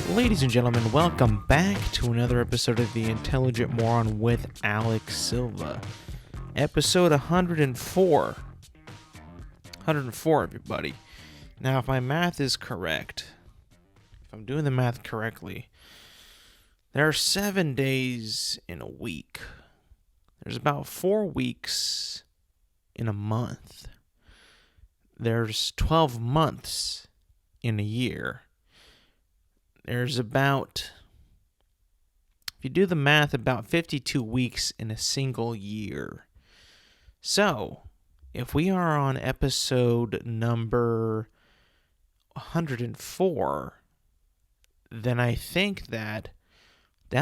Ladies and gentlemen, welcome back to another episode of The Intelligent Moron with Alex Silva. Episode 104. 104, everybody. Now, if my math is correct, if I'm doing the math correctly, there are 7 days in a week. There's about 4 weeks in a month. There's 12 months in a year. There's about, if you do the math, about 52 weeks in a single year. So, if we are on episode number 104, then I think that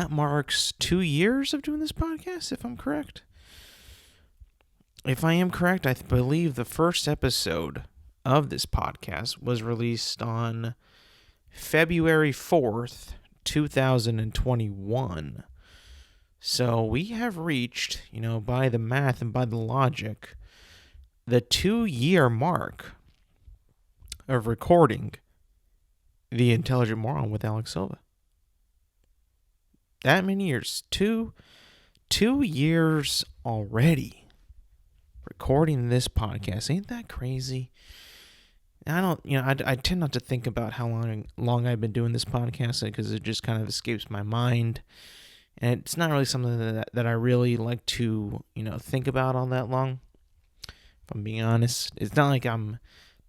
marks 2 years of doing this podcast, if I'm correct. If I am correct, I believe the first episode of this podcast was released on February 4th, 2021. So we have reached, by the math and by the logic, the 2-year mark of recording The Intelligent Moron with Alex Silva. That many years. 2 years already recording this podcast. Ain't that crazy? I don't, I tend not to think about how long I've been doing this podcast because it just kind of escapes my mind. And it's not really something that I really like to, think about all that long. If I'm being honest, it's not like I'm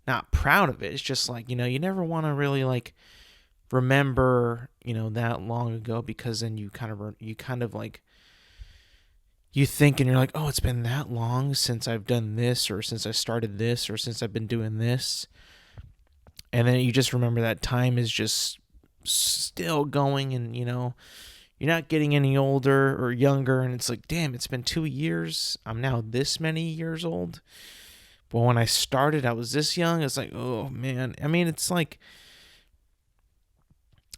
not proud of it. It's just like, you never want to really like remember, that long ago, because then you kind of like, you think and you're like, oh, it's been that long since I've done this, or since I started this, or since I've been doing this. And then you just remember that time is just still going, and, you're not getting any older or younger. And it's like, damn, it's been 2 years. I'm now this many years old. But when I started, I was this young. It's like, oh, man. I mean, it's like,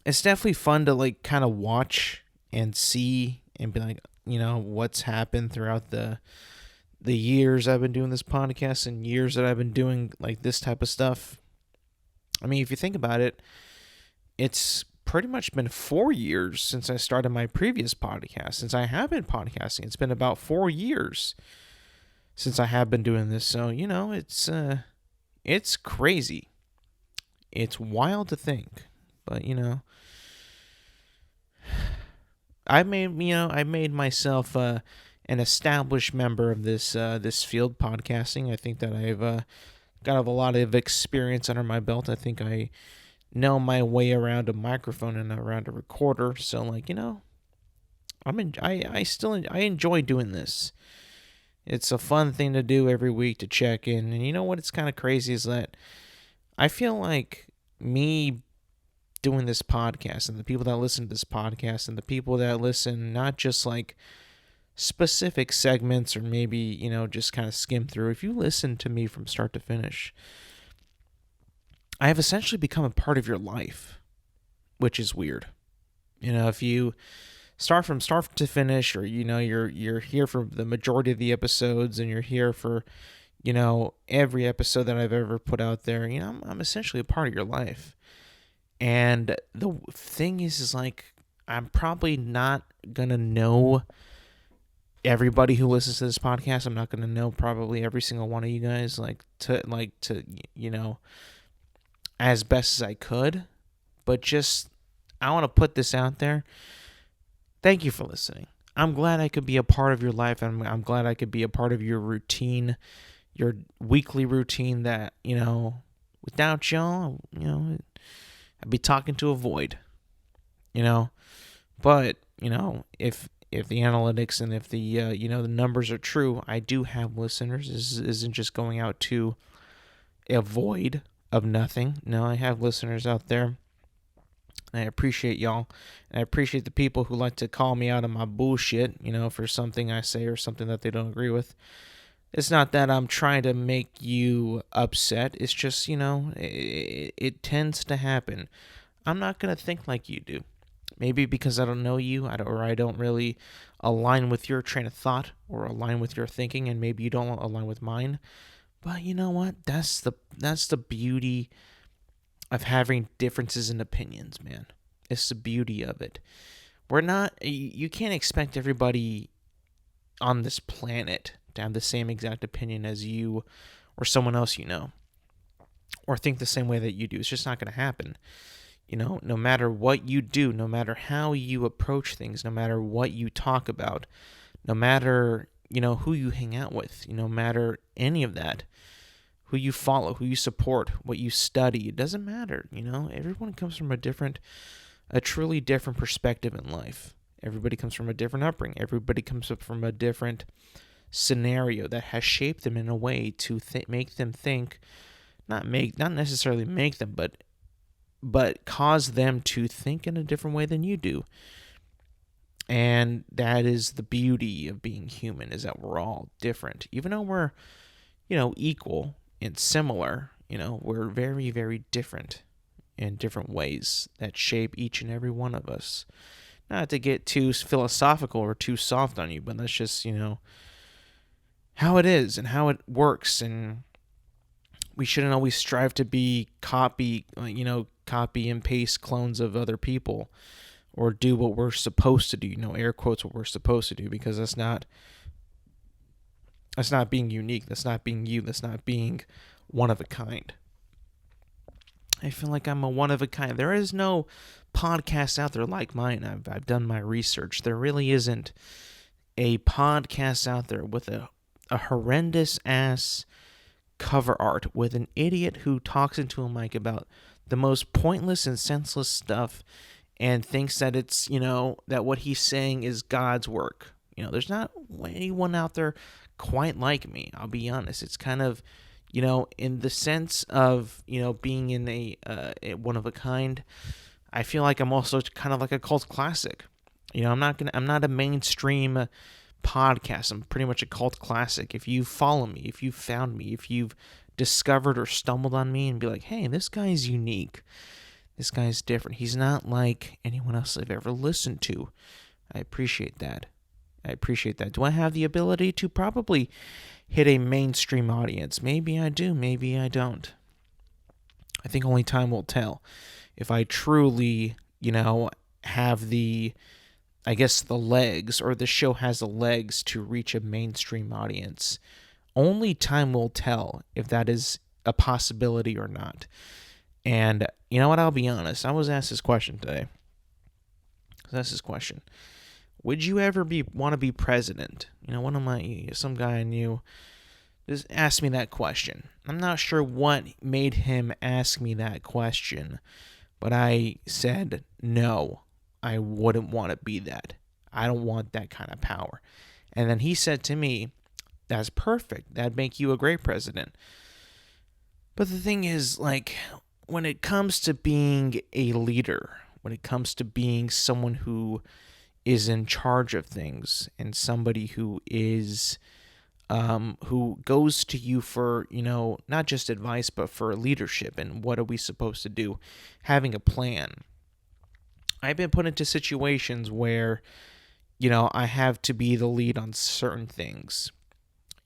it's definitely fun to like kind of watch and see and be like, what's happened throughout the years I've been doing this podcast and years that I've been doing like this type of stuff. I mean, if you think about it, it's pretty much been 4 years since I started my previous podcast. Since I have been podcasting, it's been about 4 years since I have been doing this. So, it's crazy. It's wild to think, but I made myself an established member of this field, podcasting. I think that I've got a lot of experience under my belt. I think I know my way around a microphone and around a recorder. So, like, I enjoy doing this. It's a fun thing to do every week to check in. And you know what? It's kind of crazy is that I feel like me doing this podcast and the people that listen to this podcast and the people that listen, not just like specific segments or maybe, just kind of skim through. If you listen to me from start to finish, I have essentially become a part of your life, which is weird. If you start from start to finish, or, you're here for the majority of the episodes and you're here for, every episode that I've ever put out there, I'm essentially a part of your life. And the thing is like, I'm probably not going to know everybody who listens to this podcast. I'm not going to know probably every single one of you guys, to as best as I could. But just, I want to put this out there. Thank you for listening. I'm glad I could be a part of your life, and I'm glad I could be a part of your routine, your weekly routine that, without y'all, I'd be talking to a void, but, if the analytics and if the, the numbers are true, I do have listeners. This isn't just going out to a void of nothing. No, I have listeners out there. And I appreciate y'all. And I appreciate the people who like to call me out on my bullshit, for something I say or something that they don't agree with. It's not that I'm trying to make you upset. It's just, it tends to happen. I'm not going to think like you do. Maybe because I don't know you, or I don't really align with your train of thought or align with your thinking, and maybe you don't align with mine. But you know what? That's the beauty of having differences in opinions, man. It's the beauty of it. You can't expect everybody on this planet to have the same exact opinion as you or someone else you know, or think the same way that you do. It's just not going to happen. No matter what you do, no matter how you approach things, no matter what you talk about, no matter, who you hang out with, no matter any of that, who you follow, who you support, what you study, it doesn't matter. Everyone comes from a truly different perspective in life. Everybody comes from a different upbringing. Everybody comes up from a different scenario that has shaped them in a way to make them think, not necessarily make them, but cause them to think in a different way than you do. And that is the beauty of being human, is that we're all different. Even though we're, equal and similar, we're very, very different in different ways that shape each and every one of us. Not to get too philosophical or too soft on you, but that's just, how it is and how it works. And we shouldn't always strive to be copy and paste clones of other people, or do what we're supposed to do, air quotes, what we're supposed to do, because that's not being unique. That's not being you. That's not being one of a kind. I feel like I'm a one of a kind. There is no podcast out there like mine. I've done my research. There really isn't a podcast out there with a horrendous ass cover art with an idiot who talks into a mic about the most pointless and senseless stuff and thinks that it's, that what he's saying is God's work. There's not anyone out there quite like me. I'll be honest. It's kind of, in the sense of, being in a one of a kind, I feel like I'm also kind of like a cult classic. I'm not a mainstream podcast. I'm pretty much a cult classic. If you follow me, if you found me, if you've discovered or stumbled on me and be like, hey, this guy's unique. This guy's different. He's not like anyone else I've ever listened to. I appreciate that. Do I have the ability to probably hit a mainstream audience? Maybe I do, maybe I don't. I think only time will tell. If I truly, have the legs, or the show has the legs to reach a mainstream audience. Only time will tell if that is a possibility or not. And you know what? I'll be honest. I was asked this question today. Would you ever want to be president? Some guy I knew just asked me that question. I'm not sure what made him ask me that question, but I said, no, I wouldn't want to be that. I don't want that kind of power. And then he said to me, that's perfect. That'd make you a great president. But the thing is, when it comes to being a leader, when it comes to being someone who is in charge of things, and somebody who is who goes to you for, not just advice, but for leadership and what are we supposed to do, having a plan. I've been put into situations where, I have to be the lead on certain things,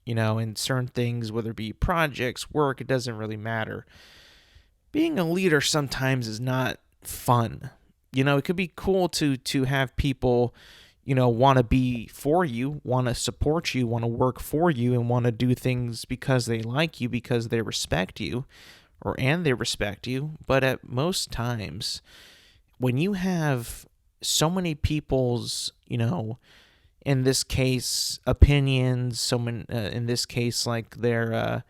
and certain things, whether it be projects, work, it doesn't really matter. Being a leader sometimes is not fun. It could be cool to have people, want to be for you, want to support you, want to work for you, and want to do things because they like you, because they respect you, and they respect you. But at most times, when you have so many people's, in this case, opinions, in this case, like their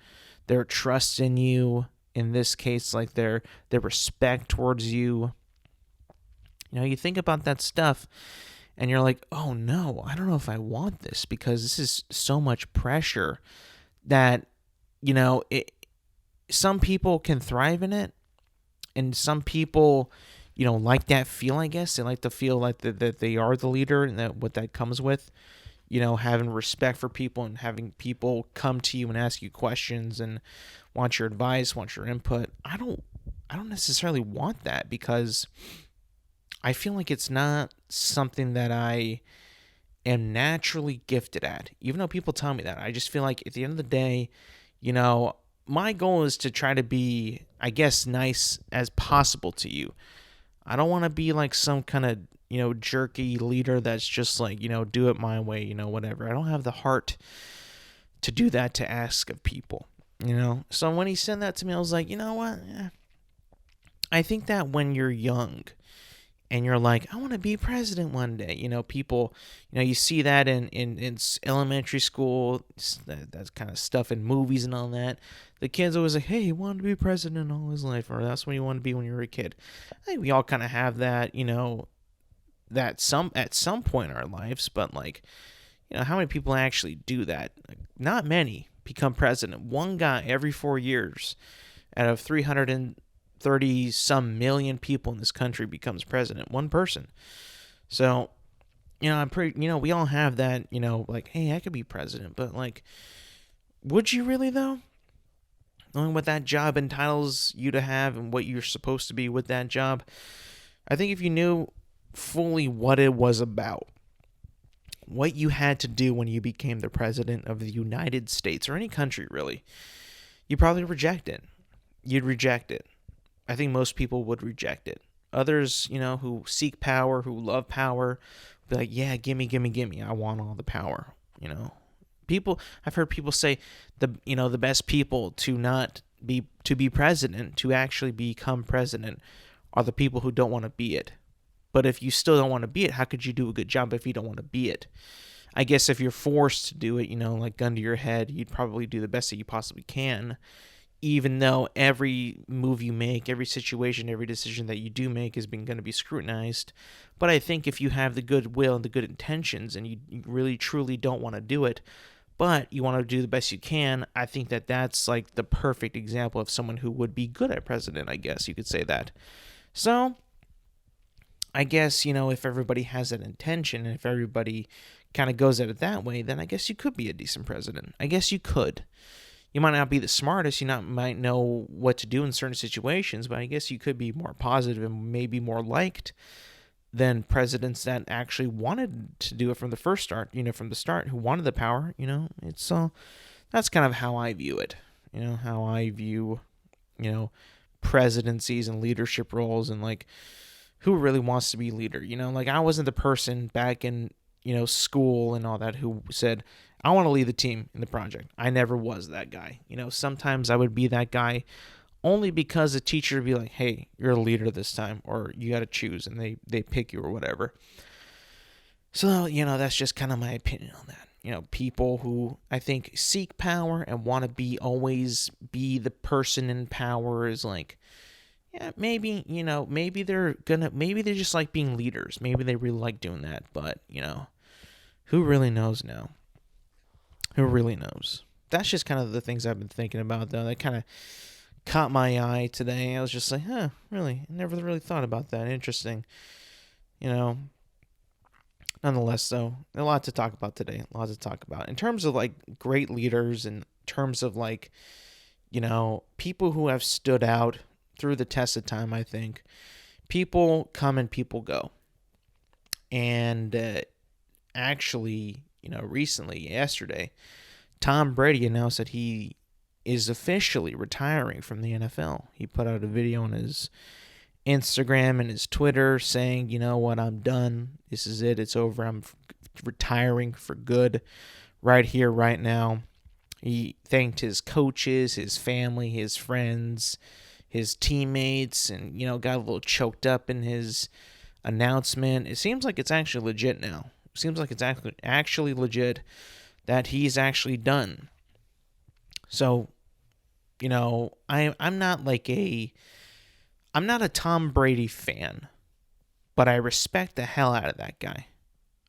trust in you, in this case, like their respect towards you, you think about that stuff and you're like, oh no, I don't know if I want this, because this is so much pressure that, some people can thrive in it, and some people, like that feel, I guess. They like to feel like that they are the leader, and that what that comes with, having respect for people and having people come to you and ask you questions and want your advice, want your input. I don't necessarily want that, because I feel like it's not something that I am naturally gifted at. Even though people tell me that, I just feel like at the end of the day, my goal is to try to be, I guess, nice as possible to you. I don't want to be like some kind of, jerky leader that's just like, do it my way, whatever. I don't have the heart to do that, to ask of people. So when he said that to me, I was like, you know what? I think that when you're young and you're like, I want to be president one day, people, you see that in elementary school, that kind of stuff in movies and all that. The kids always like, hey, he wanted to be president all his life, or that's what you want to be when you were a kid. I think we all kind of have that, that at some point in our lives, but like, how many people actually do that? Like, not many become president. One guy every 4 years out of 330 some million people in this country becomes president. One person. So, I'm pretty, we all have that, like, hey, I could be president, but like, would you really though? Knowing what that job entitles you to have and what you're supposed to be with that job, I think if you knew fully what it was about, what you had to do when you became the president of the United States or any country really, you'd probably reject it. You'd reject it. I think most people would reject it. Others, who seek power, who love power, be like, yeah, gimme. I want all the power, I've heard people say the best people to be president, to actually become president, are the people who don't want to be it. But if you still don't want to be it, how could you do a good job if you don't want to be it? I guess if you're forced to do it, like gun to your head, you'd probably do the best that you possibly can, even though every move you make, every situation, every decision that you do make is going to be scrutinized. But I think if you have the goodwill and the good intentions and you really truly don't want to do it, but you want to do the best you can, I think that that's like the perfect example of someone who would be good at president, I guess you could say that. So, I guess, if everybody has that intention and if everybody kind of goes at it that way, then I guess you could be a decent president. I guess you could. You might not be the smartest, might know what to do in certain situations, but I guess you could be more positive and maybe more liked than presidents that actually wanted to do it from the first start, from the start, who wanted the power, it's that's kind of how I view it, how I view, presidencies and leadership roles and like who really wants to be leader, like I wasn't the person back in, school and all that who said, I want to lead the team in the project. I never was that guy. Sometimes I would be that guy only because the teacher would be like, hey, you're a leader this time, or you got to choose, and they pick you or whatever. So, that's just kind of my opinion on that. People who I think seek power and want to always be the person in power is like, yeah, maybe, maybe they're just like being leaders. Maybe they really like doing that, but, who really knows now? Who really knows? That's just kind of the things I've been thinking about, though. That kind of caught my eye today. I was just like, really? I never really thought about that. Interesting. Nonetheless, though, a lot to talk about today. A lot to talk about. In terms of, like, great leaders, in terms of, like, people who have stood out through the test of time, I think. People come and people go. And actually, recently, yesterday, Tom Brady announced that he is officially retiring from the NFL. He put out a video on his Instagram and his Twitter saying, you know what, I'm done. This is it. It's over. I'm retiring for good right here, right now. He thanked his coaches, his family, his friends, his teammates, and, got a little choked up in his announcement. It seems like it's actually legit now. It seems like it's actually legit that he's actually done. So, I'm not a Tom Brady fan, but I respect the hell out of that guy.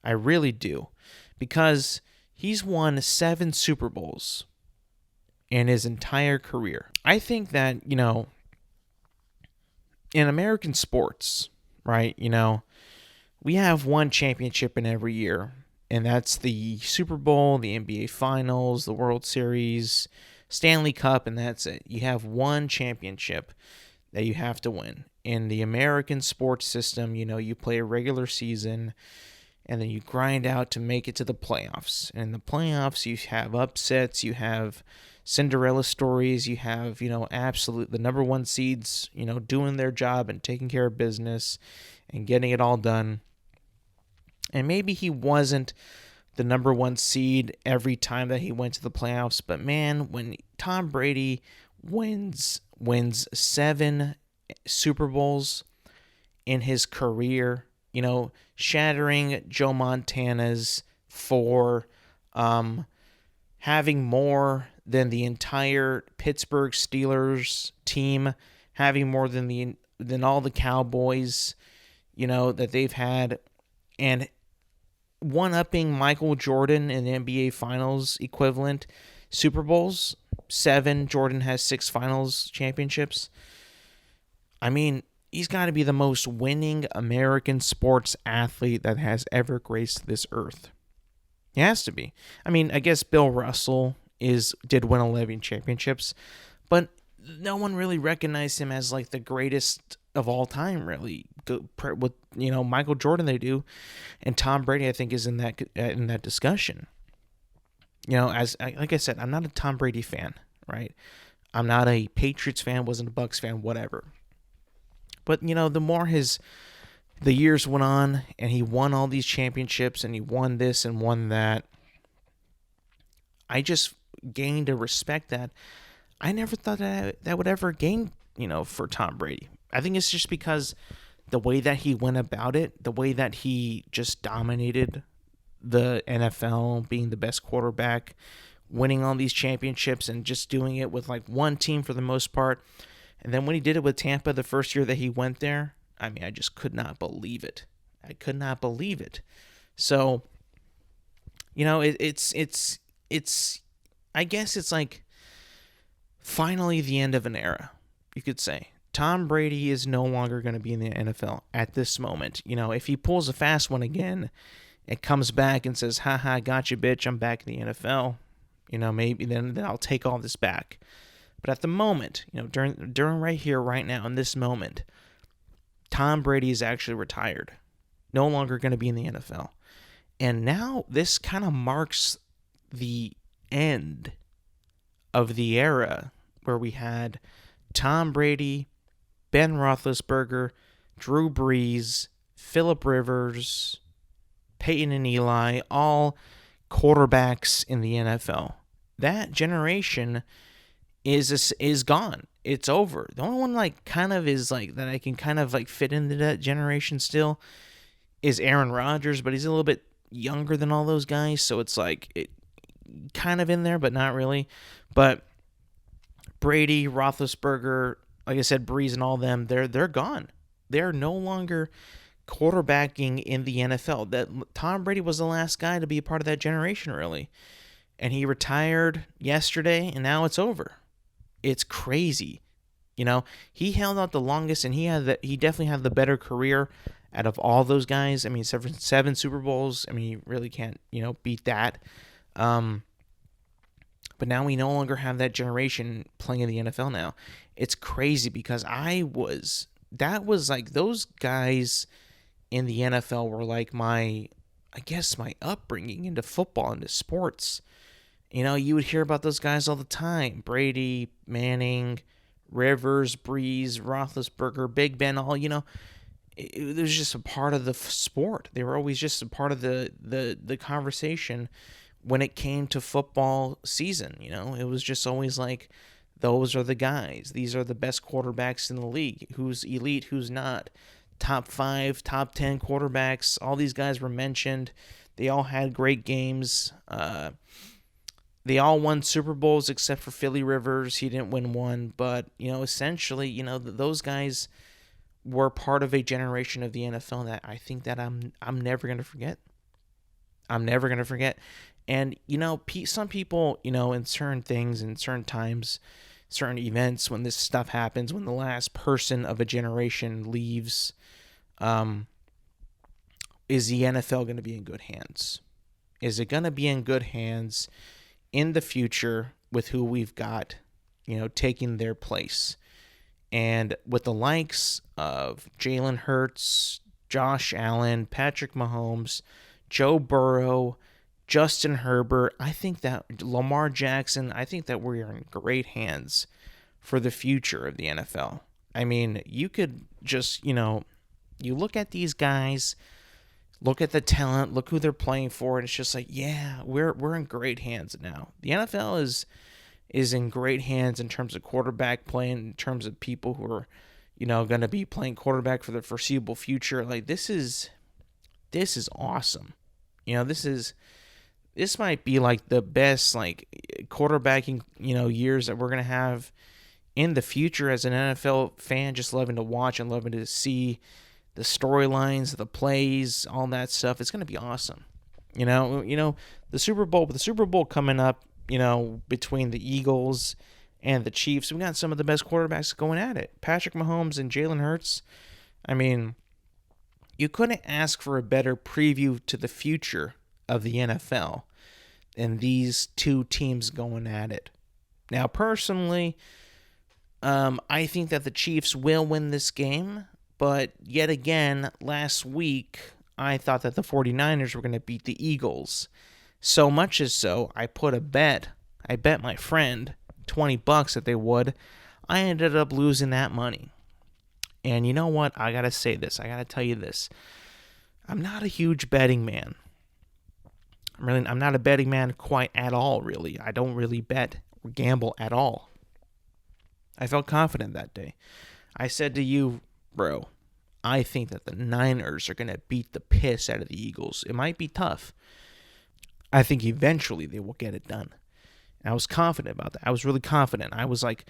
I really do. Because he's won 7 Super Bowls in his entire career. I think that, in American sports, right, we have one championship in every year, and that's the Super Bowl, the NBA Finals, the World Series, Stanley Cup, and that's it. You have one championship that you have to win. In the American sports system, you play a regular season and then you grind out to make it to the playoffs. And in the playoffs, you have upsets, you have Cinderella stories, you have, absolute the number one seeds, doing their job and taking care of business and getting it all done. And maybe he wasn't the number one seed every time that he went to the playoffs, but man, when Tom Brady wins 7 Super Bowls in his career, shattering Joe Montana's 4, having more than the entire Pittsburgh Steelers team, having more than all the Cowboys, that they've had, and one-upping Michael Jordan in the NBA Finals equivalent Super Bowls. 7, Jordan has 6 finals championships. I mean, he's got to be the most winning American sports athlete that has ever graced this earth. He has to be. I mean, I guess Bill Russell did win 11 championships, but no one really recognized him as like the greatest of all time, really. With Michael Jordan, they do, and Tom Brady, I think, is in that discussion. Like I said, I'm not a Tom Brady fan, right? I'm not a Patriots fan, wasn't a Bucs fan, whatever. But the more the years went on, and he won all these championships, and he won this and won that, I just gained a respect that I never thought that would ever gain, for Tom Brady. I think it's just because the way that he went about it, the way that he just dominated the NFL, being the best quarterback, winning all these championships, and just doing it with like one team for the most part. And then when he did it with Tampa the first year that he went there, I mean, I just could not believe it. I could not believe it. So, it's I guess it's like finally the end of an era, you could say. Tom Brady is no longer going to be in the NFL at this moment. If he pulls a fast one again, it comes back and says, haha, got you, bitch, I'm back in the NFL. Maybe then I'll take all this back. But at the moment, during right here, right now, in this moment, Tom Brady is actually retired. No longer going to be in the NFL. And now this kind of marks the end of the era where we had Tom Brady, Ben Roethlisberger, Drew Brees, Phillip Rivers, Peyton and Eli, all quarterbacks in the NFL. That generation is gone. It's over. The only one that I can kind of fit into that generation still is Aaron Rodgers, but he's a little bit younger than all those guys, so it's kind of in there, but not really. But Brady, Roethlisberger, like I said, Breeze and all them, they're gone. They're no longer quarterbacking in the NFL. That Tom Brady was the last guy to be a part of that generation, really. And he retired yesterday, and now it's over. It's crazy. He held out the longest, and he definitely had the better career out of all those guys. I mean, 7 Super Bowls. I mean, you really can't, beat that. But now we no longer have that generation playing in the NFL now. It's crazy because those guys in the NFL were like my upbringing into football, into sports. You would hear about those guys all the time. Brady, Manning, Rivers, Breeze, Roethlisberger, Big Ben, all, it was just a part of the sport. They were always just a part of the conversation when it came to football season. It was just always like, those are the guys. These are the best quarterbacks in the league. Who's elite, who's not. Top 5, top 10 quarterbacks. All these guys were mentioned. They all had great games. They all won Super Bowls except for Philly Rivers. He didn't win one. But, essentially, those guys were part of a generation of the NFL that I think that I'm never going to forget. I'm never going to forget. And, some people, in certain things, in certain times, certain events, when this stuff happens, when the last person of a generation leaves, is the NFL going to be in good hands? Is it going to be in good hands in the future with who we've got, taking their place? And with the likes of Jalen Hurts, Josh Allen, Patrick Mahomes, Joe Burrow, Justin Herbert, I think that Lamar Jackson, I think that we're in great hands for the future of the NFL. I mean, you could just, you look at these guys, look at the talent, look who they're playing for, and it's just like, yeah, we're in great hands now. The NFL is in great hands in terms of quarterback play, in terms of people who are, going to be playing quarterback for the foreseeable future. Like this is awesome. This might be like the best like quarterbacking, years that we're going to have in the future as an NFL fan, just loving to watch and loving to see the storylines, the plays, all that stuff. It's going to be awesome. The Super Bowl, with the Super Bowl coming up, between the Eagles and the Chiefs, we got some of the best quarterbacks going at it. Patrick Mahomes and Jalen Hurts. I mean, you couldn't ask for a better preview to the future of the NFL than these two teams going at it. Now, personally, I think that the Chiefs will win this game, but yet again, last week, I thought that the 49ers were going to beat the Eagles. So much as so, I put a bet. I bet my friend $20 that they would. I ended up losing that money. And you know what? I got to say this. I got to tell you this. I'm not a huge betting man. I'm not a betting man quite at all, really. I don't really bet or gamble at all. I felt confident that day. I said to you, bro, I think that the Niners are going to beat the piss out of the Eagles. It might be tough. I think eventually they will get it done. And I was confident about that. I was really confident. I was like,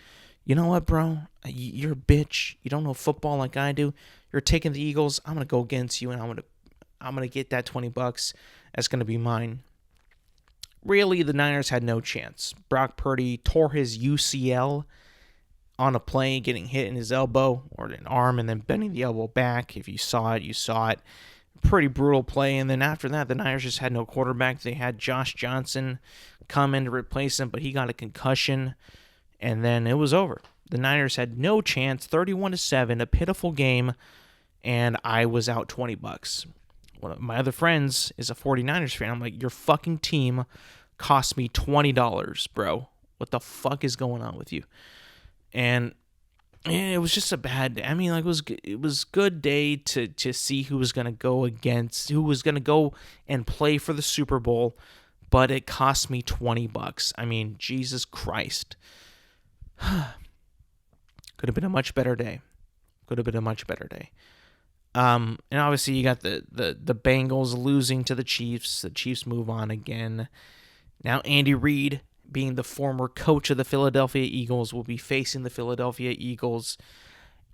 you know what, bro? You're a bitch. You don't know football like I do. You're taking the Eagles. I'm going to go against you, and I'm going to get that $20. That's going to be mine. Really, the Niners had no chance. Brock Purdy tore his UCL on a play, getting hit in his elbow or an arm and then bending the elbow back. If you saw it, you saw it. Pretty brutal play. And then after that, the Niners just had no quarterback. They had Josh Johnson come in to replace him, but he got a concussion, and then it was over. The Niners had no chance, 31-7, a pitiful game, and I was out $20. One of my other friends is a 49ers fan. I'm like, your fucking team cost me $20, bro. What the fuck is going on with you? And it was just a bad day. I mean, like it was good day to see who was gonna go and play for the Super Bowl, but it cost me $20. I mean, Jesus Christ. Could have been a much better day. And obviously you got the Bengals losing to the Chiefs. The Chiefs move on again. Now Andy Reid, being the former coach of the Philadelphia Eagles, will be facing the Philadelphia Eagles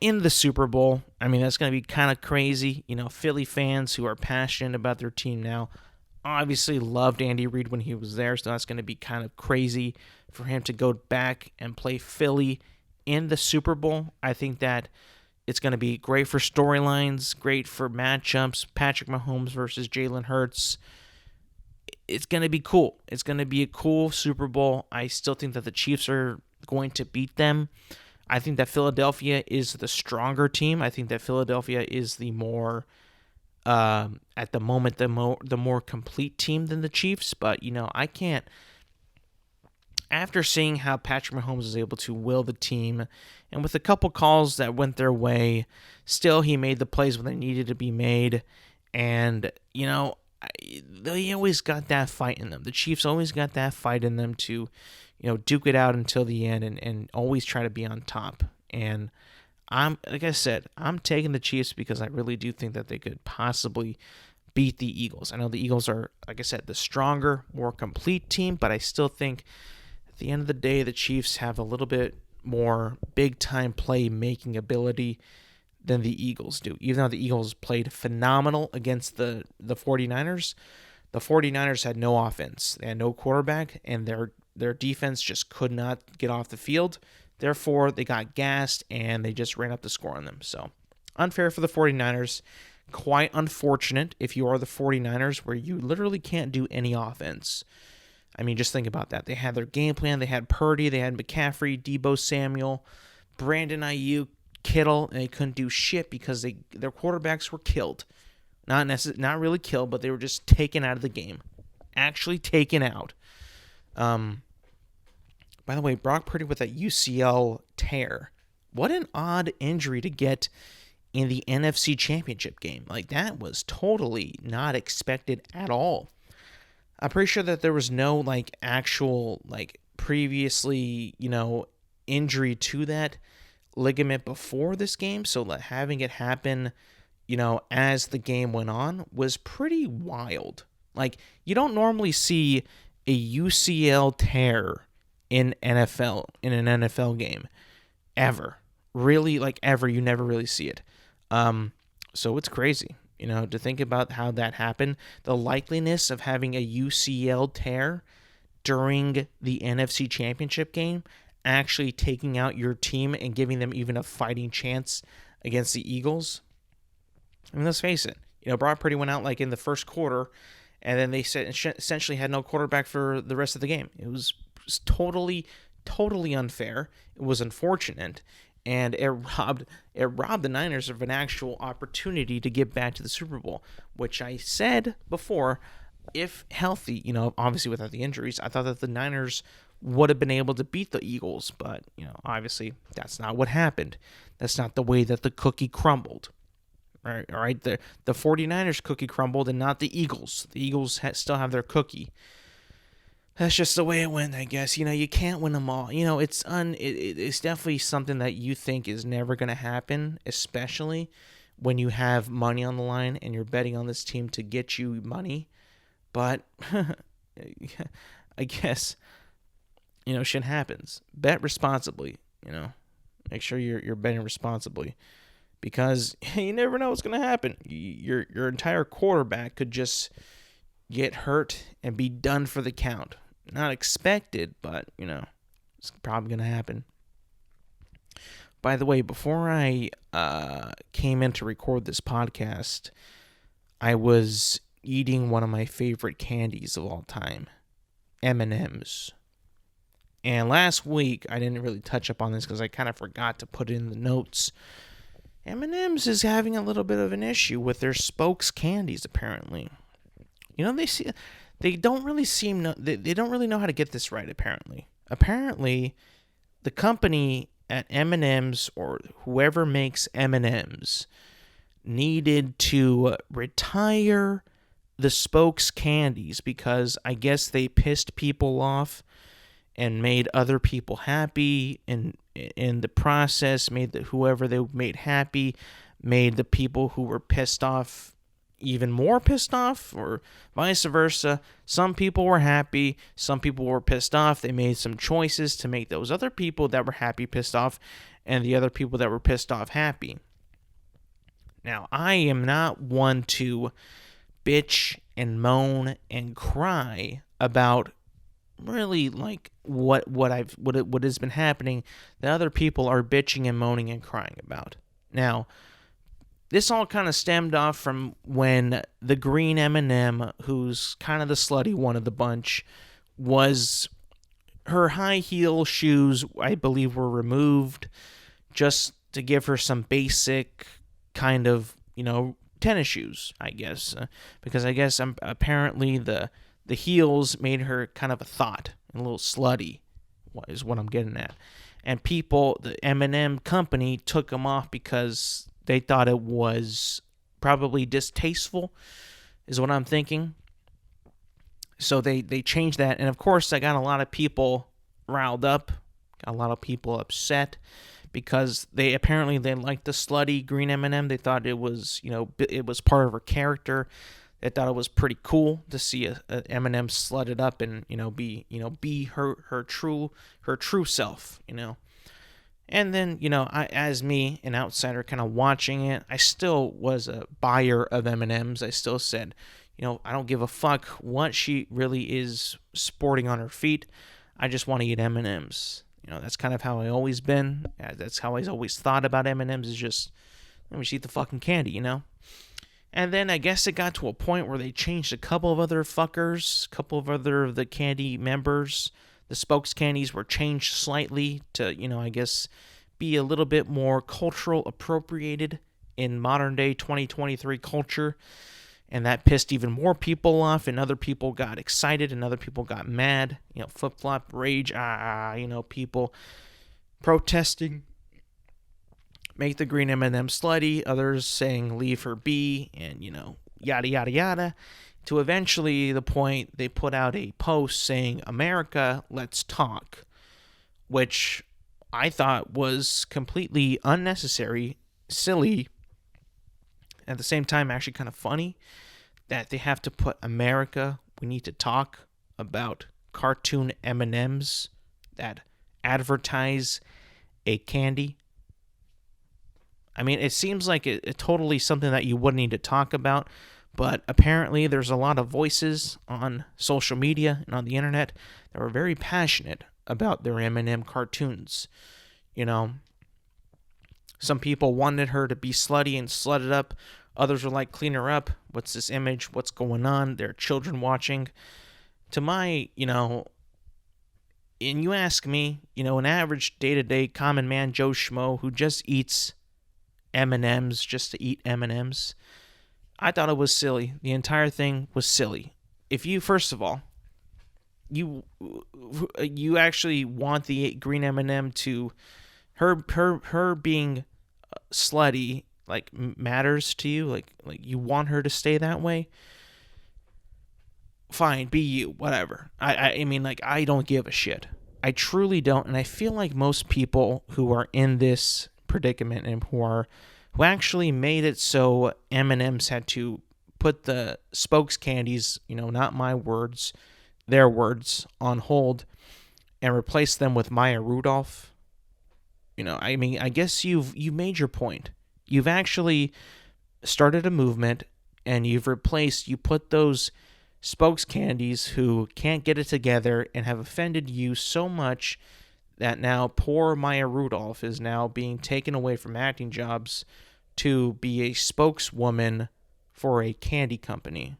in the Super Bowl. I mean, that's going to be kind of crazy. Philly fans who are passionate about their team now obviously loved Andy Reid when he was there, so that's going to be kind of crazy for him to go back and play Philly in the Super Bowl. I think that it's going to be great for storylines, great for matchups. Patrick Mahomes versus Jalen Hurts. It's going to be cool. It's going to be a cool Super Bowl. I still think that the Chiefs are going to beat them. I think that Philadelphia is the stronger team. I think that Philadelphia is the more, at the moment, the more complete team than the Chiefs. But, I can't. After seeing how Patrick Mahomes was able to will the team, and with a couple calls that went their way, still he made the plays when they needed to be made. And, they always got that fight in them. The Chiefs always got that fight in them to, duke it out until the end and always try to be on top. And like I said, I'm taking the Chiefs because I really do think that they could possibly beat the Eagles. I know the Eagles are, like I said, the stronger, more complete team, but I still think at the end of the day, the Chiefs have a little bit more big-time play-making ability than the Eagles do. Even though the Eagles played phenomenal against the 49ers, the 49ers had no offense. They had no quarterback, and their defense just could not get off the field. Therefore, they got gassed, and they just ran up the score on them. So, unfair for the 49ers. Quite unfortunate if you are the 49ers, where you literally can't do any offense. I mean, just think about that. They had their game plan. They had Purdy. They had McCaffrey, Deebo Samuel, Brandon Ayuk, Kittle, and they couldn't do shit because their quarterbacks were killed. Not really killed, but they were just taken out of the game. Actually taken out. By the way, Brock Purdy with that UCL tear. What an odd injury to get in the NFC Championship game. Like, that was totally not expected at all. I'm pretty sure that there was no, like, actual, like, previously, injury to that ligament before this game. So having it happen, as the game went on was pretty wild. Like, you don't normally see a UCL tear in an NFL game. Ever. Really, like, ever. You never really see it. So it's crazy, to think about how that happened. The likeliness of having a UCL tear during the NFC Championship game, actually taking out your team and giving them even a fighting chance against the Eagles. I mean, let's face it. Brock Purdy went out, like, in the first quarter, and then they essentially had no quarterback for the rest of the game. It was totally unfair. It was unfortunate, and it robbed the Niners of an actual opportunity to get back to the Super Bowl, which I said before, if healthy, obviously without the injuries, I thought that the Niners would have been able to beat the Eagles, but, obviously that's not what happened. That's not the way that the cookie crumbled. All right, the 49ers cookie crumbled and not the Eagles. The Eagles still have their cookie. That's just the way it went, I guess. You can't win them all. It's definitely something that you think is never going to happen, especially when you have money on the line and you're betting on this team to get you money. But I guess, shit happens. Bet responsibly, Make sure you're betting responsibly, because you never know what's going to happen. Your entire quarterback could just get hurt and be done for the count. Not expected, but, it's probably going to happen. By the way, before I came in to record this podcast, I was eating one of my favorite candies of all time, M&Ms. And last week, I didn't really touch up on this because I kind of forgot to put it in the notes. M&Ms is having a little bit of an issue with their spokescandies, apparently. They don't really know how to get this right, apparently. Apparently, the company at M&Ms, or whoever makes M&Ms, needed to retire the spokescandies because I guess they pissed people off and made other people happy, and in the process made whoever they made happy made the people who were pissed off even more pissed off, or vice versa. Some people were happy, some people were pissed off. They made some choices to make those other people that were happy pissed off, and the other people that were pissed off happy. Now, I am not one to bitch and moan and cry about really, like, what has been happening that other people are bitching and moaning and crying about. Now, this all kind of stemmed off from when the green M&M, who's kind of the slutty one of the bunch, her high heel shoes, I believe, were removed just to give her some basic kind of, tennis shoes, I guess. Because I guess apparently the heels made her kind of a thought, a little slutty, is what I'm getting at. And people, the M&M company, took them off because they thought it was probably distasteful, is what I'm thinking. So they changed that. And, of course, I got a lot of people riled up, got a lot of people upset, because they liked the slutty green M&M. They thought it was, it was part of her character. They thought it was pretty cool to see a M&M slutted up and, be her true self, And then, as me, an outsider kind of watching it, I still was a buyer of M&Ms. I still said, I don't give a fuck what she really is sporting on her feet. I just want to eat M&Ms. That's kind of how I always been. That's how I always thought about M&Ms, is just, let me just eat the fucking candy, And then I guess it got to a point where they changed a couple of other of the candy members. The spokescandies were changed slightly to, I guess, be a little bit more cultural appropriated in modern day 2023 culture. And that pissed even more people off, and other people got excited, and other people got mad. Flip-flop, rage, people protesting, make the green M&M slutty, others saying leave her be, and, yada, yada, yada, to eventually the point they put out a post saying, America, let's talk, which I thought was completely unnecessary, silly, at the same time actually kind of funny that they have to put America, we need to talk about cartoon M&Ms that advertise a candy. I mean, it seems like it totally something that you wouldn't need to talk about, but apparently there's a lot of voices on social media and on the internet that were very passionate about their M&M cartoons. Some people wanted her to be slutty and slut it up. Others were like, clean her up. What's this image? What's going on? There are children watching. To my, and you ask me, an average day-to-day common man, Joe Schmo, who just eats M&Ms just to eat M&Ms, I thought it was silly. The entire thing was silly. If you, first of all, you actually want the green M&M to, her being slutty, like, matters to you, like you want her to stay that way, fine, be you, whatever. I mean, like, I don't give a shit. I truly don't, and I feel like most people who are in this predicament and who actually made it so M&Ms had to put the spokescandies, not my words, their words, on hold and replace them with Maya Rudolph. I mean, I guess you've made your point. You've actually started a movement, and you put those spokescandies who can't get it together and have offended you so much that now poor Maya Rudolph is now being taken away from acting jobs to be a spokeswoman for a candy company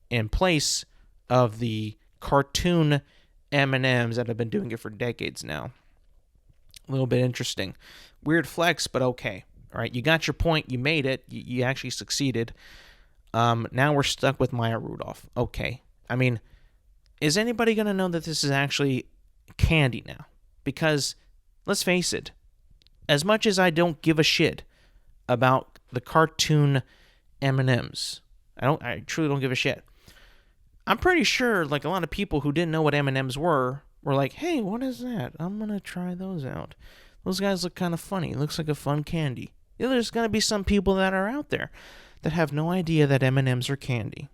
in place of the cartoon M&Ms that have been doing it for decades now. A little bit interesting. Weird flex, but okay. All right, you got your point. You made it. You actually succeeded. Now we're stuck with Maya Rudolph. Okay. I mean, is anybody going to know that this is actually candy now? Because, let's face it, as much as I don't give a shit about the cartoon M&Ms, I truly don't give a shit. I'm pretty sure, like, a lot of people who didn't know what M&Ms were like, hey, what is that? I'm going to try those out. Those guys look kind of funny. Looks like a fun candy. There's going to be some people that are out there that have no idea that M&Ms are candy.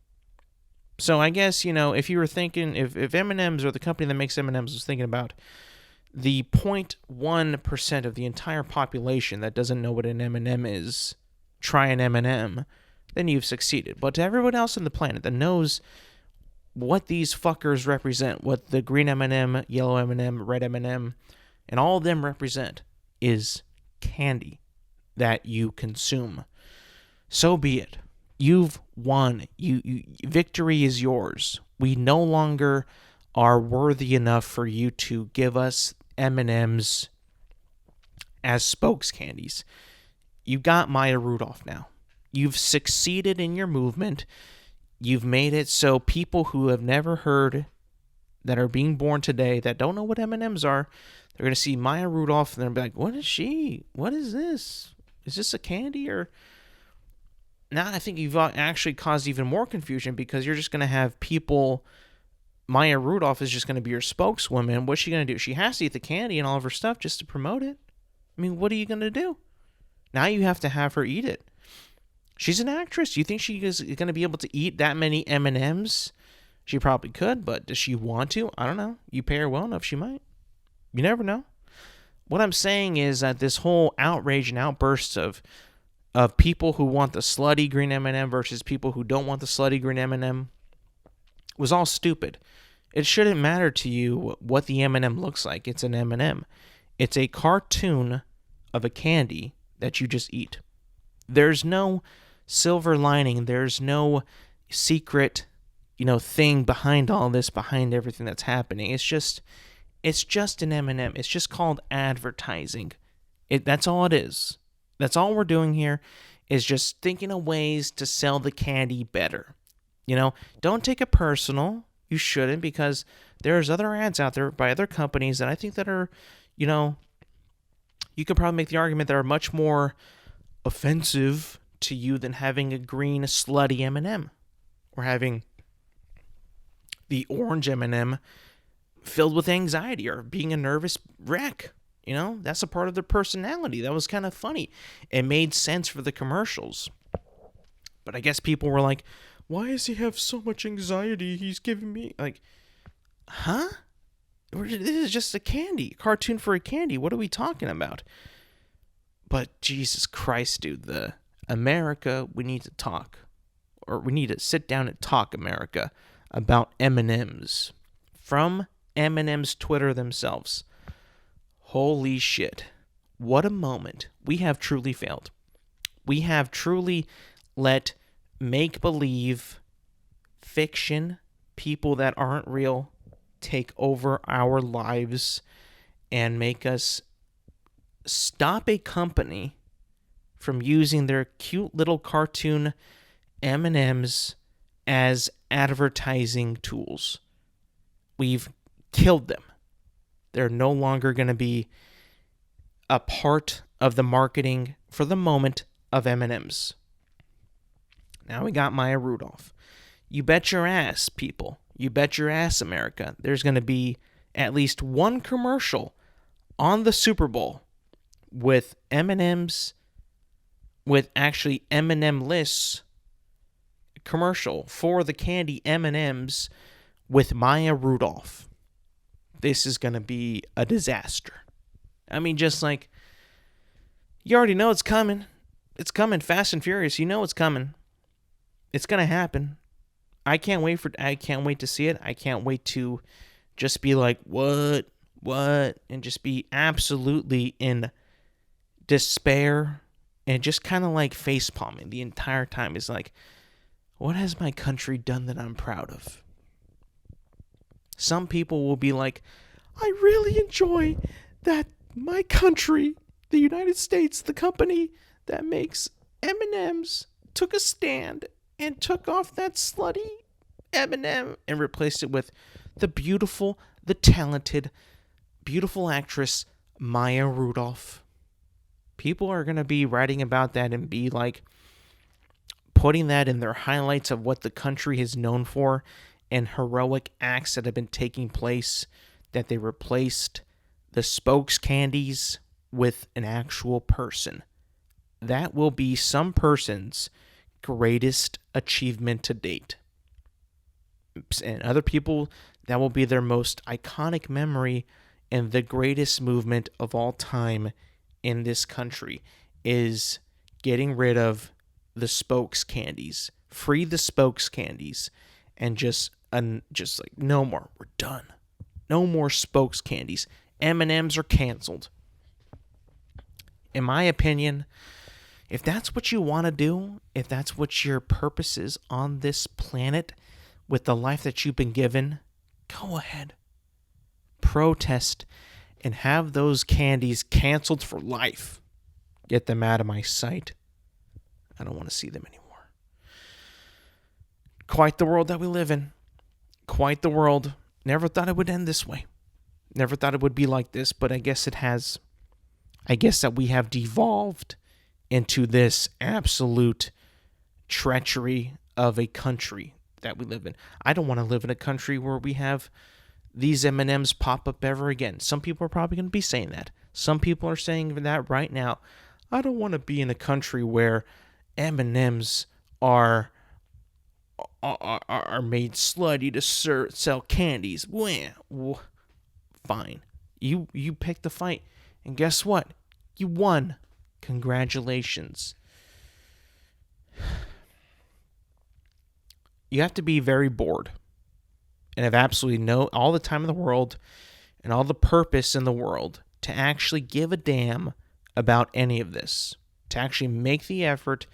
So I guess, if you were thinking, if M&Ms or the company that makes M&Ms was thinking about the 0.1% of the entire population that doesn't know what an M&M is, try an M&M, then you've succeeded. But to everyone else on the planet that knows what these fuckers represent, what the green M&M, yellow M&M, red M&M, and all of them represent is candy that you consume. So be it. You've won. Victory is yours. We no longer are worthy enough for you to give us M&Ms as spokescandies. You got Maya Rudolph now. You've succeeded in your movement. You've made it so people who have never heard, that are being born today, that don't know what M&Ms are, they're going to see Maya Rudolph and they're going to be like, what is she? What is this? Is this a candy? Or now I think you've actually caused even more confusion, because you're just going to have people, Maya Rudolph is just going to be your spokeswoman. What's she going to do? She has to eat the candy and all of her stuff just to promote it. I mean, what are you going to do? Now you have to have her eat it. She's an actress. You think she is going to be able to eat that many M&Ms? She probably could, but does she want to? I don't know. You pay her well enough, she might. You never know. What I'm saying is that this whole outrage and outbursts of people who want the slutty green M&M versus people who don't want the slutty green M&M was all stupid. It shouldn't matter to you what the M&M looks like. It's an M&M. It's a cartoon of a candy that you just eat. There's no silver lining. There's no secret, thing behind all this, behind everything that's happening. It's just an M&M. It's just called advertising. That's all it is. That's all we're doing here is just thinking of ways to sell the candy better. Don't take it personal. You shouldn't, because there's other ads out there by other companies that I think that are, you could probably make the argument that are much more offensive to you than having a green slutty M&M or having the orange M&M filled with anxiety or being a nervous wreck. That's a part of their personality. That was kind of funny. It made sense for the commercials. But I guess people were like, why does he have so much anxiety? He's giving me, like, huh? This is just a cartoon for a candy. What are we talking about? But Jesus Christ, dude, the America, we need to talk. Or we need to sit down and talk, America, about M&Ms. From M&M's Twitter themselves. Holy shit. What a moment. We have truly failed. We have truly let make-believe, fiction, people that aren't real, take over our lives and make us stop a company from using their cute little cartoon M&Ms as advertising tools. We've killed them. They're no longer going to be a part of the marketing for the moment of M&Ms. Now we got Maya Rudolph. You bet your ass, people. You bet your ass, America. There's going to be at least one commercial on the Super Bowl with M&Ms, with actually M&M lists commercial for the candy M&Ms with Maya Rudolph. This is going to be a disaster. I mean, just like, you already know it's coming. It's coming fast and furious. You know it's coming. It's going to happen. I can't wait to see it. I can't wait to just be like, what, and just be absolutely in despair and just kind of like face palming the entire time. It's like, what has my country done that I'm proud of? Some people will be like, I really enjoy that my country, the United States, the company that makes M&Ms, took a stand and took off that slutty M&M and replaced it with the beautiful, the talented, beautiful actress Maya Rudolph. People are going to be writing about that and be like putting that in their highlights of what the country is known for and heroic acts that have been taking place, that they replaced the spokescandies with an actual person. That will be some person's greatest achievement to date. And other people, that will be their most iconic memory and the greatest movement of all time in this country is getting rid of the spokescandies. Free the spokescandies and just like, no more. We're done. No more spokescandies. M&Ms are canceled. In my opinion, if that's what you want to do, if that's what your purpose is on this planet with the life that you've been given, go ahead. Protest and have those candies canceled for life. Get them out of my sight. I don't want to see them anymore. Quite the world that we live in. Quite the world. Never thought it would end this way. Never thought it would be like this, but I guess it has. I guess that we have devolved into this absolute treachery of a country that we live in. I don't want to live in a country where we have these M&Ms pop up ever again. Some people are probably going to be saying that. Some people are saying that right now. I don't want to be in a country where M&Ms are made slutty to sell candies. Fine. You picked the fight. And guess what? You won. Congratulations. You have to be very bored and have absolutely all the time in the world and all the purpose in the world to actually give a damn about any of this, to actually make the effort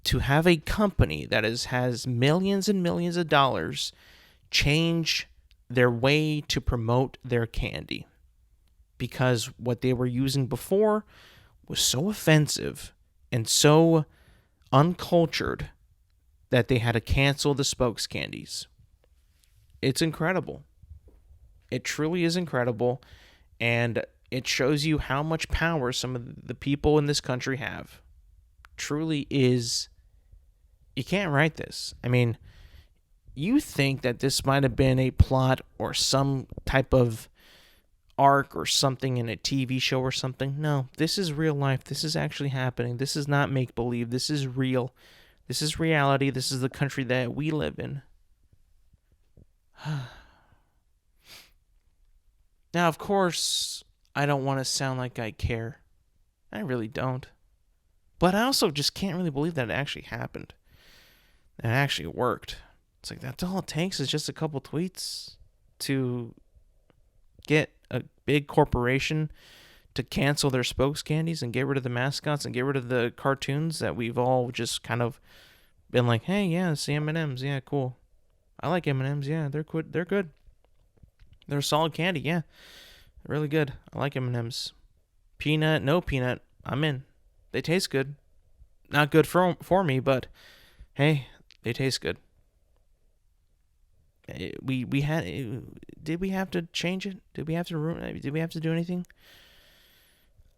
to have a company that has millions and millions of dollars change their way to promote their candy. because what they were using before was so offensive and so uncultured that they had to cancel the spokescandies. It's incredible. It truly is incredible, and it shows you how much power some of the people in this country have. Truly is. You can't write this. I mean, you think that this might have been a plot or some type of arc or something in a TV show or something. No, this is real life. This is actually happening. This is not make-believe. This is real. This is reality. This is the country that we live in. Now, of course, I don't want to sound like I care. I really don't. But I also just can't really believe that it actually happened. That it actually worked. It's like, that's all it takes is just a couple tweets to get a big corporation to cancel their spokescandies and get rid of the mascots and get rid of the cartoons that we've all just kind of been like, hey, yeah, it's the M&Ms. Yeah, cool. I like M&Ms. Yeah, they're good. They're good. They're a solid candy. Yeah, really good. I like M&Ms. Peanut, no peanut. I'm in. They taste good. Not good for me, but hey, they taste good. We had. Did we have to change it? Did we have to ruin it? Did we have to do anything?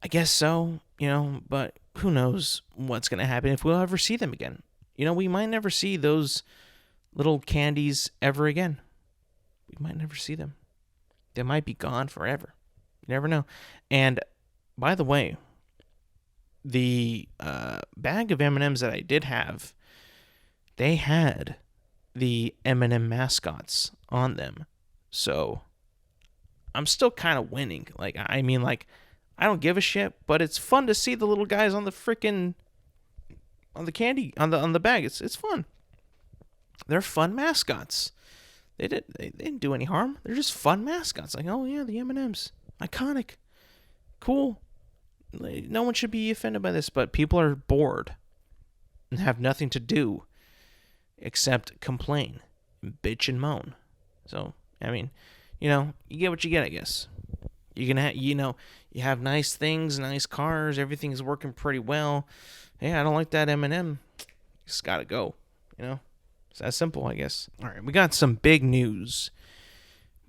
I guess so, but who knows what's going to happen if we'll ever see them again. We might never see those little candies ever again. We might never see them. They might be gone forever. You never know. And by the way, the bag of M&Ms that I did have, they had the M&M mascots on them. So I'm still kind of winning. I don't give a shit, but it's fun to see the little guys on the freaking on the candy on the bag. It's fun. They're fun mascots. They didn't do any harm. They're just fun mascots. Like, oh yeah, the M&Ms, iconic, cool. No one should be offended by this, but people are bored and have nothing to do except complain, bitch, and moan. So I mean, you get what you get, I guess. You can you have nice things, nice cars, everything's working pretty well. Hey, I don't like that M&M. Just gotta go. It's that simple, I guess. All right, we got some big news.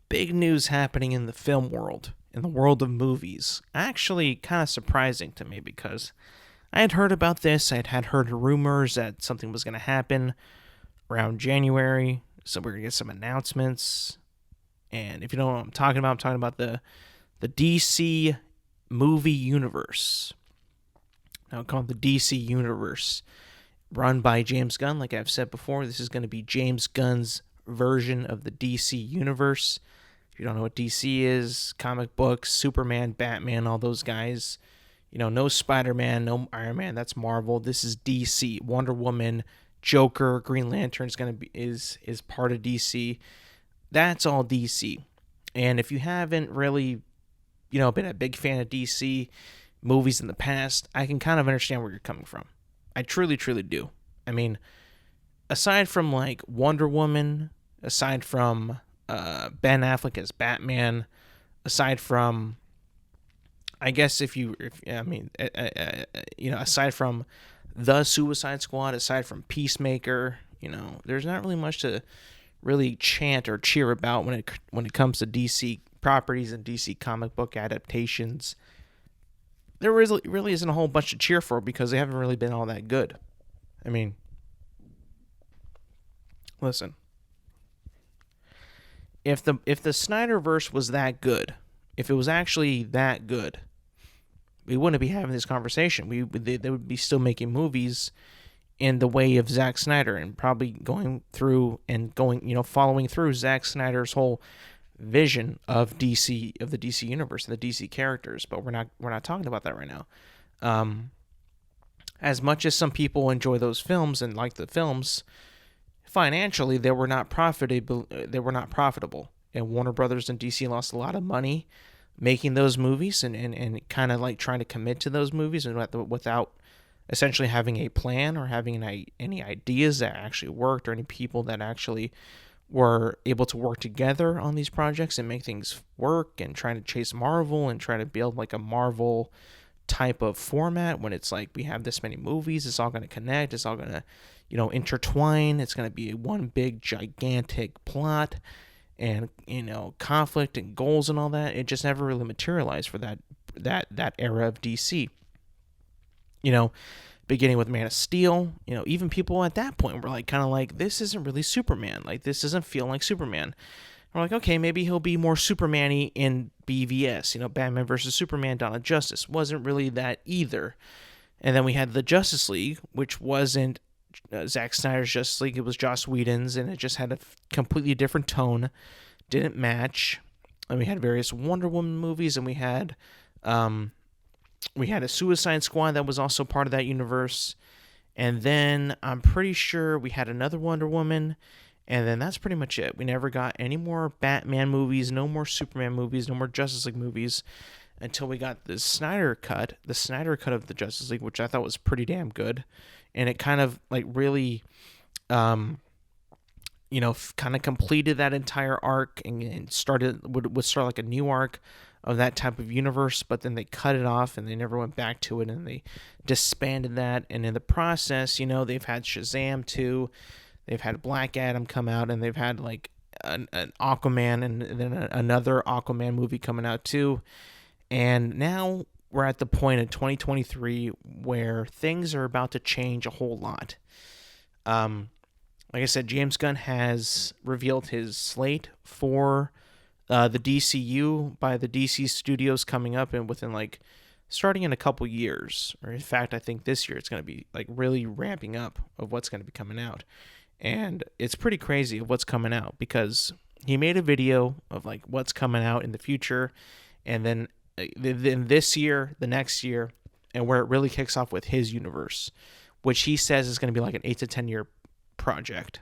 Big news happening in the film world, in the world of movies. Actually, kind of surprising to me because I had heard about this. I had heard rumors that something was going to happen around January. So we're going to get some announcements. And if you don't know what I'm talking about the DC movie universe. Now called the DC universe. Run by James Gunn, like I've said before. This is going to be James Gunn's version of the DC universe. If you don't know what DC is, comic books, Superman, Batman, all those guys. No Spider-Man, no Iron Man. That's Marvel. This is DC. Wonder Woman, Joker, Green Lantern is part of DC. That's all DC. And if you haven't really, been a big fan of DC movies in the past, I can kind of understand where you're coming from. I truly, truly do. I mean, aside from Wonder Woman, aside from Ben Affleck as Batman, aside from, I guess aside from the Suicide Squad, aside from Peacemaker, there's not really much to really chant or cheer about when it comes to DC properties and DC comic book adaptations. There really isn't a whole bunch to cheer for because they haven't really been all that good. I mean, listen. If the Snyderverse was that good, if it was actually that good, we wouldn't be having this conversation. They would be still making movies in the way of Zack Snyder and probably going through and following through Zack Snyder's whole vision of DC, of the DC universe, the DC characters, but we're not talking about that right now. As much as some people enjoy those films and like the films, financially they were not profitable, and Warner Brothers and DC lost a lot of money making those movies and kind of trying to commit to those movies and without essentially having a plan or having any ideas that actually worked or any people that actually were able to work together on these projects and make things work and trying to chase Marvel and try to build like a Marvel type of format when it's like we have this many movies, it's all going to connect, it's all going to, intertwine, it's going to be one big gigantic plot and, conflict and goals and all that. It just never really materialized for that era of DC. Beginning with Man of Steel, even people at that point were like, kind of like, this isn't really Superman. Like, this doesn't feel like Superman. We're like, okay, maybe he'll be more Superman-y in BVS. Batman versus Superman, Dawn of Justice. Wasn't really that either. And then we had the Justice League, which wasn't Zack Snyder's Justice League. It was Joss Whedon's, and it just had a completely different tone. Didn't match. And we had various Wonder Woman movies, and we had a Suicide Squad that was also part of that universe. And then I'm pretty sure we had another Wonder Woman. And then that's pretty much it. We never got any more Batman movies, no more Superman movies, no more Justice League movies until we got the Snyder Cut of the Justice League, which I thought was pretty damn good. And it kind of like really, kind of completed that entire arc and would start like a new arc of that type of universe, but then they cut it off and they never went back to it, and they disbanded that. And in the process, they've had Shazam 2, they've had Black Adam come out, and they've had like an Aquaman and then another Aquaman movie coming out too. And now we're at the point in 2023 where things are about to change a whole lot. Like I said, James Gunn has revealed his slate for the DCU by the DC Studios coming up, and within like starting in a couple years, or in fact, I think this year it's going to be like really ramping up of what's going to be coming out. And it's pretty crazy of what's coming out, because he made a video of like what's coming out in the future, and then this year, the next year, and where it really kicks off with his universe, which he says is going to be like an 8 to 10 year project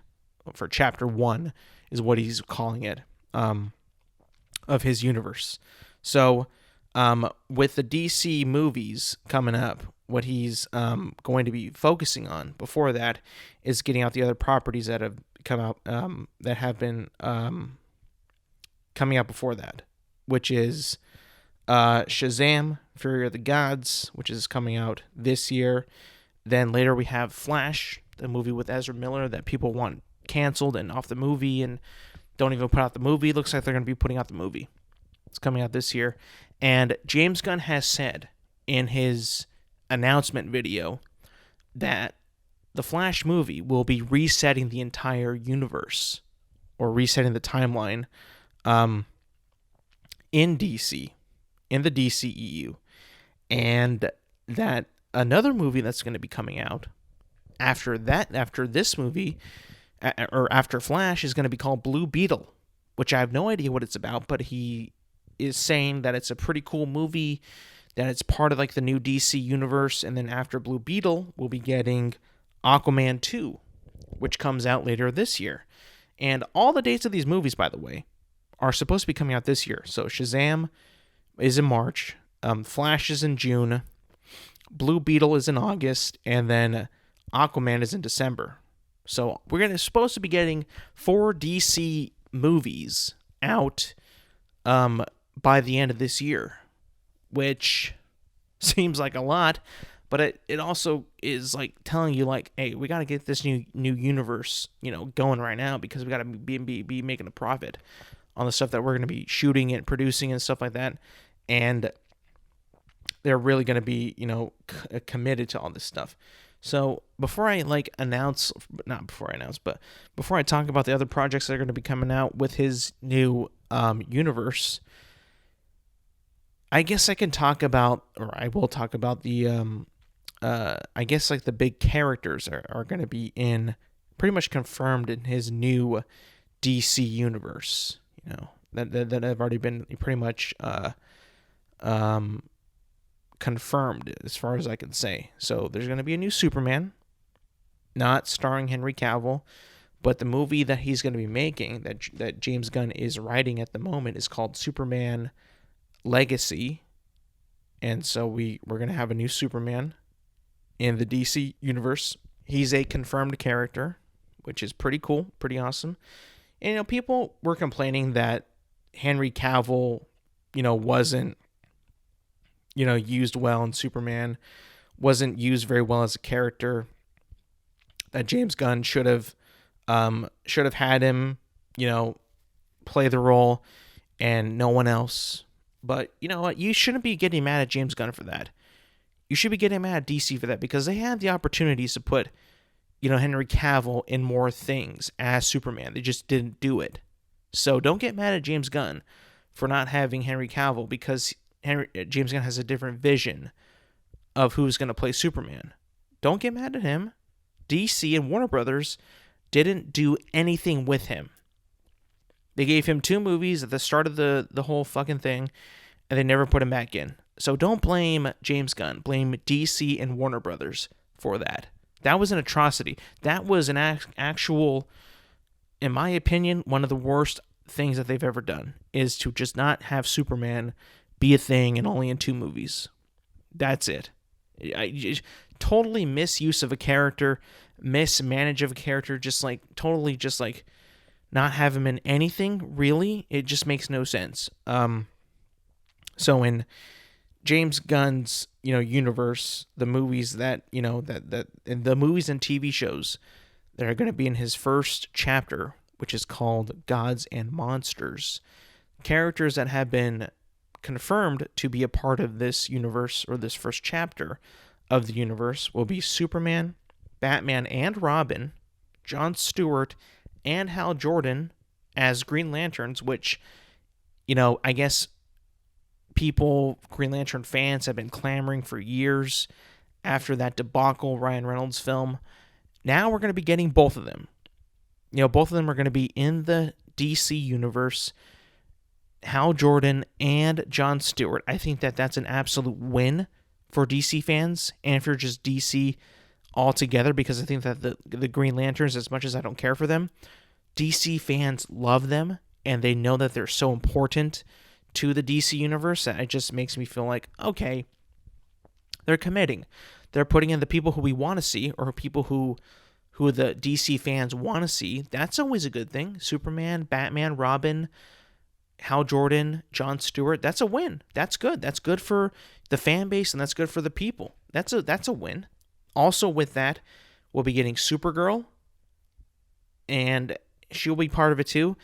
for chapter 1 is what he's calling it, of his universe. So with the DC movies coming up, what he's going to be focusing on before that is getting out the other properties that have come out, that have been coming out before that, which is Shazam, Fury of the Gods, which is coming out this year. Then later we have Flash, the movie with Ezra Miller that people want canceled and off the movie and don't even put out the movie. Looks like they're going to be putting out the movie. It's coming out this year. And James Gunn has said in his announcement video that the Flash movie will be resetting the entire universe, or resetting the timeline in DC, in the DCEU. And that another movie that's going to be coming out after this movie, or after Flash, is going to be called Blue Beetle, which I have no idea what it's about, but he is saying that it's a pretty cool movie, that it's part of like the new DC universe. And then after Blue Beetle, we'll be getting Aquaman 2, which comes out later this year. And all the dates of these movies, by the way, are supposed to be coming out this year. So Shazam is in March, Flash is in June, Blue Beetle is in August, and then Aquaman is in December. So we're supposed to be getting 4 DC movies out by the end of this year, which seems like a lot, but it also is like telling you like, hey, we got to get this new universe, going right now, because we got to be making a profit on the stuff that we're going to be shooting and producing and stuff like that. And they're really going to be, committed to all this stuff. So before I talk about the other projects that are going to be coming out with his new universe, I guess I can talk about, or I will talk about the, I guess like the big characters are going to be pretty much confirmed in his new DC universe, that have already been pretty much confirmed as far as I can say. So there's going to be a new Superman, not starring Henry Cavill, but the movie that he's going to be making, that James Gunn is writing at the moment, is called Superman Legacy. And so we're going to have a new Superman in the DC universe. He's a confirmed character, which is pretty cool, pretty awesome. And, people were complaining that Henry Cavill, wasn't, used well in Superman, wasn't used very well as a character, that James Gunn should have had him, play the role and no one else. But you know what? You shouldn't be getting mad at James Gunn for that. You should be getting mad at DC for that, because they had the opportunities to put, Henry Cavill in more things as Superman. They just didn't do it. So don't get mad at James Gunn for not having Henry Cavill, because James Gunn has a different vision of who's going to play Superman. Don't get mad at him. DC and Warner Brothers didn't do anything with him. They gave him 2 movies at the start of the whole fucking thing, and they never put him back in. So don't blame James Gunn. Blame DC and Warner Brothers for that. That was an atrocity. That was an actual, in my opinion, one of the worst things that they've ever done, is to just not have Superman be a thing and only in 2 movies. That's it. Totally misuse of a character, mismanage of a character, totally not have him in anything, really. It just makes no sense. So in James Gunn's, universe, the movies that, and the movies and TV shows that are going to be in his first chapter, which is called Gods and Monsters, characters that have been confirmed to be a part of this universe, or this first chapter of the universe, will be Superman, Batman and Robin, Jon Stewart, and Hal Jordan as Green Lanterns, which, I guess Green Lantern fans have been clamoring for years after that debacle Ryan Reynolds film. Now we're going to be getting both of them. Both of them are going to be in the DC universe, Hal Jordan and Jon Stewart. I think that that's an absolute win for DC fans, and if you're just DC altogether, because I think that the Green Lanterns, as much as I don't care for them, DC fans love them, and they know that they're so important to the DC universe that it just makes me feel like, okay, they're committing. They're putting in the people who we want to see, or people who the DC fans want to see. That's always a good thing. Superman, Batman, Robin, Hal Jordan, Jon Stewart. That's a win. That's good. That's good for the fan base, and that's good for the people. That's a win. Also with that, we'll be getting Supergirl, and she'll be part of it too.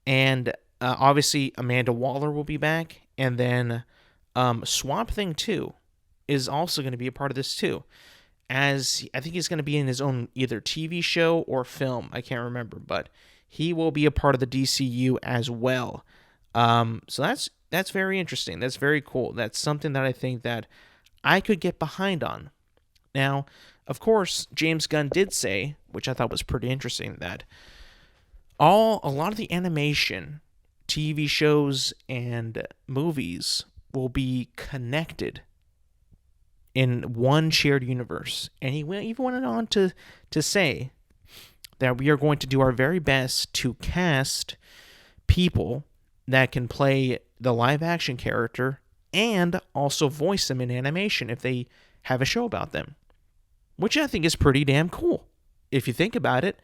And obviously Amanda Waller will be back, and then Swamp Thing 2 is also going to be a part of this too. As I think he's going to be in his own either TV show or film. I can't remember, but he will be a part of the DCU as well. So that's very interesting. That's very cool. That's something that I think that I could get behind on. Now, of course, James Gunn did say, which I thought was pretty interesting, that a lot of the animation, TV shows, and movies will be connected in one shared universe. And he even went on to say that we are going to do our very best to cast people that can play the live action character and also voice them in animation if they have a show about them, which I think is pretty damn cool. If you think about it,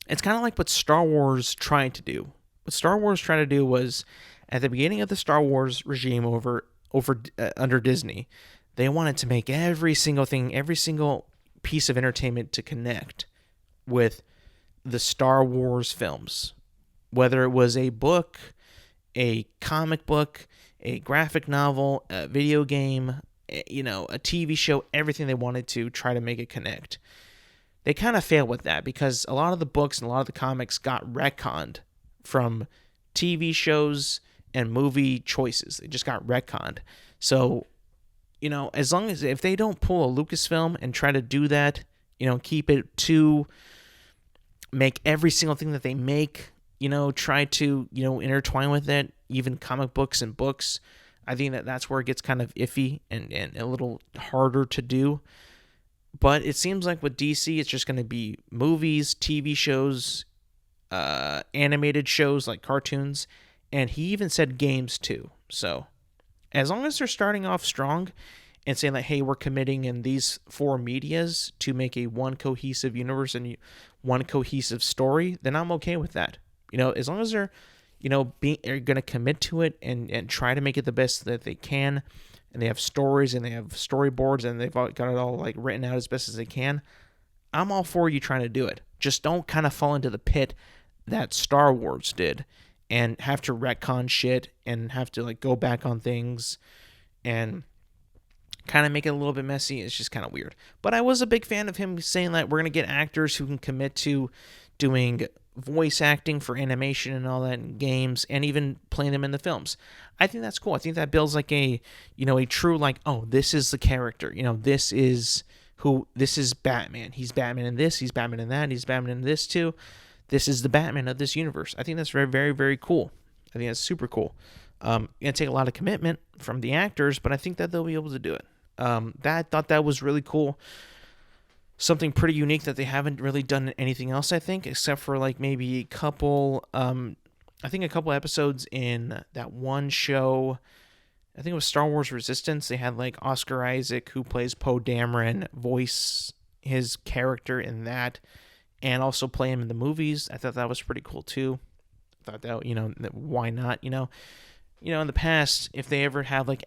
it's kind of like what Star Wars tried to do. What Star Wars tried to do was, at the beginning of the Star Wars regime under Disney, they wanted to make every single thing, every single piece of entertainment to connect with the Star Wars films. Whether it was a book, a comic book, a graphic novel, a video game, a TV show, everything they wanted to try to make it connect. They kind of failed with that, because a lot of the books and a lot of the comics got retconned from TV shows and movie choices. They just got retconned. So, as long as, if they don't pull a Lucasfilm and try to do that, keep it to make every single thing that they make, try to, intertwine with it, even comic books and books, I think that that's where it gets kind of iffy and a little harder to do. But it seems like with DC, it's just going to be movies, TV shows, animated shows like cartoons, and he even said games too. So as long as they're starting off strong and saying that, hey, we're committing in these 4 medias to make a one cohesive universe, and one cohesive story, then I'm okay with that. As long as they're, are going to commit to it and try to make it the best that they can, and they have stories and they have storyboards and they've got it all like written out as best as they can, I'm all for you trying to do it. Just don't kind of fall into the pit that Star Wars did and have to retcon shit and have to like go back on things and kind of make it a little bit messy. It's just kind of weird. But I was a big fan of him saying that we're going to get actors who can commit to doing voice acting for animation and all that in games and even playing them in the films. I think that's cool. I think that builds like a true like, oh, this is the character. This is Batman. He's Batman in this, he's Batman in that, he's Batman in this too. This is the Batman of this universe. I think that's very, very, very cool. I think that's super cool. It's going to take a lot of commitment from the actors, but I think that they'll be able to do it. I thought that was really cool. Something pretty unique that they haven't really done anything else, I think, except for like maybe a couple episodes in that one show. I think it was Star Wars Resistance. They had like Oscar Isaac, who plays Poe Dameron, voice his character in that, and also play him in the movies. I thought that was pretty cool too. I thought that, why not? In the past, if they ever have like